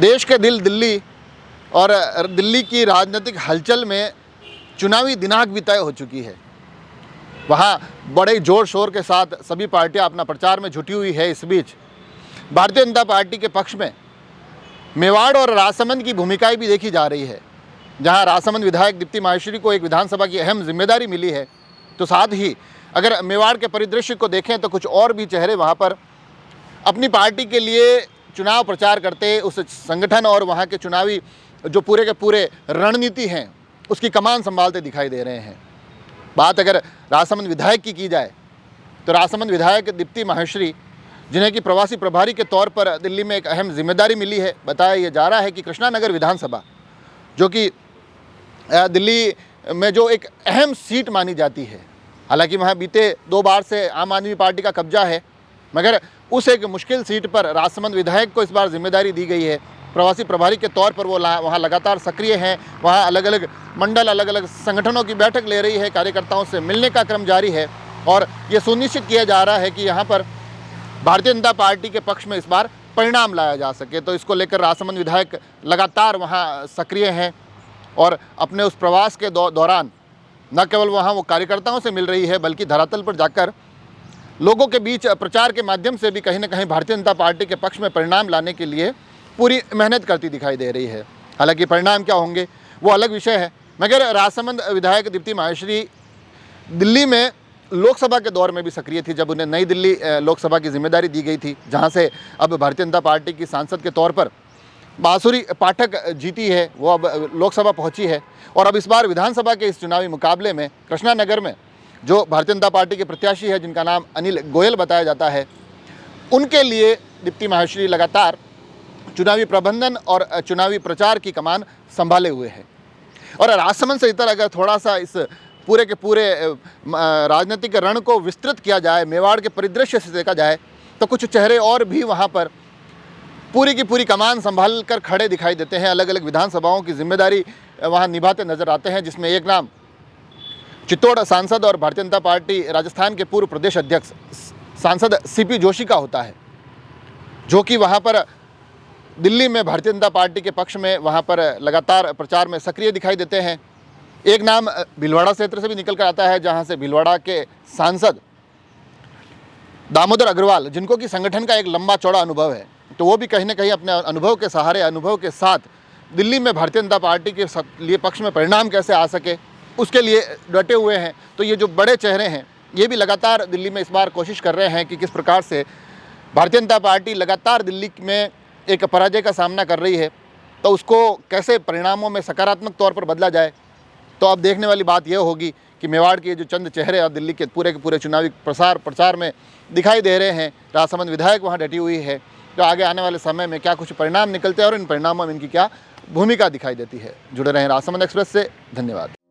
देश के दिल दिल्ली और दिल्ली की राजनीतिक हलचल में चुनावी दिनांक भी तय हो चुकी है। वहाँ बड़े जोर शोर के साथ सभी पार्टियां अपना प्रचार में जुटी हुई है। इस बीच भारतीय जनता पार्टी के पक्ष में मेवाड़ और राजसमंद की भूमिकाएं भी देखी जा रही है। जहां राजसमंद विधायक दीप्ति माहेश्वरी को एक विधानसभा की अहम जिम्मेदारी मिली है, तो साथ ही अगर मेवाड़ के परिदृश्य को देखें तो कुछ और भी चेहरे वहां पर अपनी पार्टी के लिए चुनाव प्रचार करते उस संगठन और वहां के चुनावी जो पूरे के पूरे रणनीति हैं उसकी कमान संभालते दिखाई दे रहे हैं। बात अगर राजसमंद विधायक की जाए तो राजसमंद विधायक दीप्ति माहेश्वरी, जिन्हें कि प्रवासी प्रभारी के तौर पर दिल्ली में एक अहम जिम्मेदारी मिली है, बताया यह जा रहा है कि कृष्णानगर विधानसभा, जो कि दिल्ली में जो एक अहम सीट मानी जाती है, हालांकि वहाँ बीते 2 बार से आम आदमी पार्टी का कब्जा है, मगर उस एक मुश्किल सीट पर राजसमंद विधायक को इस बार जिम्मेदारी दी गई है। प्रवासी प्रभारी के तौर पर वो वहाँ लगातार सक्रिय हैं। वहाँ अलग अलग मंडल, अलग अलग संगठनों की बैठक ले रही है, कार्यकर्ताओं से मिलने का क्रम जारी है और ये सुनिश्चित किया जा रहा है कि यहाँ पर भारतीय जनता पार्टी के पक्ष में इस बार परिणाम लाया जा सके। तो इसको लेकर राजसमंद विधायक लगातार वहाँ सक्रिय हैं और अपने उस प्रवास के दौरान न केवल वहाँ वो कार्यकर्ताओं से मिल रही है, बल्कि धरातल पर जाकर लोगों के बीच प्रचार के माध्यम से भी कहीं ना कहीं भारतीय जनता पार्टी के पक्ष में परिणाम लाने के लिए पूरी मेहनत करती दिखाई दे रही है। हालांकि परिणाम क्या होंगे वो अलग विषय है, मगर राजसमंद विधायक दीप्ति माहेश्वरी दिल्ली में लोकसभा के दौर में भी सक्रिय थी, जब उन्हें नई दिल्ली लोकसभा की जिम्मेदारी दी गई थी, जहां से अब भारतीय जनता पार्टी की सांसद के तौर पर बांसुरी पाठक जीती है, वो अब लोकसभा पहुंची है। और अब इस बार विधानसभा के इस चुनावी मुकाबले में कृष्णानगर में जो भारतीय जनता पार्टी के प्रत्याशी है, जिनका नाम अनिल गोयल बताया जाता है, उनके लिए दीप्ति माहेश्वरी लगातार चुनावी प्रबंधन और चुनावी प्रचार की कमान संभाले हुए हैं। और राजसमंद से इतर अगर थोड़ा सा इस पूरे के पूरे राजनीतिक रण को विस्तृत किया जाए, मेवाड़ के परिदृश्य से देखा जाए, तो कुछ चेहरे और भी वहाँ पर पूरी की पूरी कमान संभाल कर खड़े दिखाई देते हैं। अलग अलग विधानसभाओं की जिम्मेदारी वहाँ निभाते नजर आते हैं, जिसमें एक नाम चित्तौड़ सांसद और भारतीय जनता पार्टी राजस्थान के पूर्व प्रदेश अध्यक्ष सांसद सीपी जोशी का होता है, जो कि वहाँ पर दिल्ली में भारतीय जनता पार्टी के पक्ष में वहाँ पर लगातार प्रचार में सक्रिय दिखाई देते हैं। एक नाम भीलवाड़ा क्षेत्र से भी निकल कर आता है, जहाँ से भीलवाड़ा के सांसद दामोदर अग्रवाल, जिनको कि संगठन का एक लंबा चौड़ा अनुभव है, तो वो भी कहीं ना कहीं अपने अनुभव के सहारे, अनुभव के साथ दिल्ली में भारतीय जनता पार्टी के लिए पक्ष में परिणाम कैसे आ सके उसके लिए डटे हुए हैं। तो ये जो बड़े चेहरे हैं, ये भी लगातार दिल्ली में इस बार कोशिश कर रहे हैं कि किस प्रकार से भारतीय जनता पार्टी लगातार दिल्ली में एक पराजय का सामना कर रही है, तो उसको कैसे परिणामों में सकारात्मक तौर पर बदला जाए। तो अब देखने वाली बात यह होगी कि मेवाड़ के जो चंद चेहरे अब दिल्ली के पूरे चुनावी प्रचार में दिखाई दे रहे हैं, राजसमंद विधायक वहाँ डटी हुई है, तो आगे आने वाले समय में क्या कुछ परिणाम निकलते हैं और इन परिणामों में इनकी क्या भूमिका दिखाई देती है। जुड़े रहें राजसमंद एक्सप्रेस से। धन्यवाद।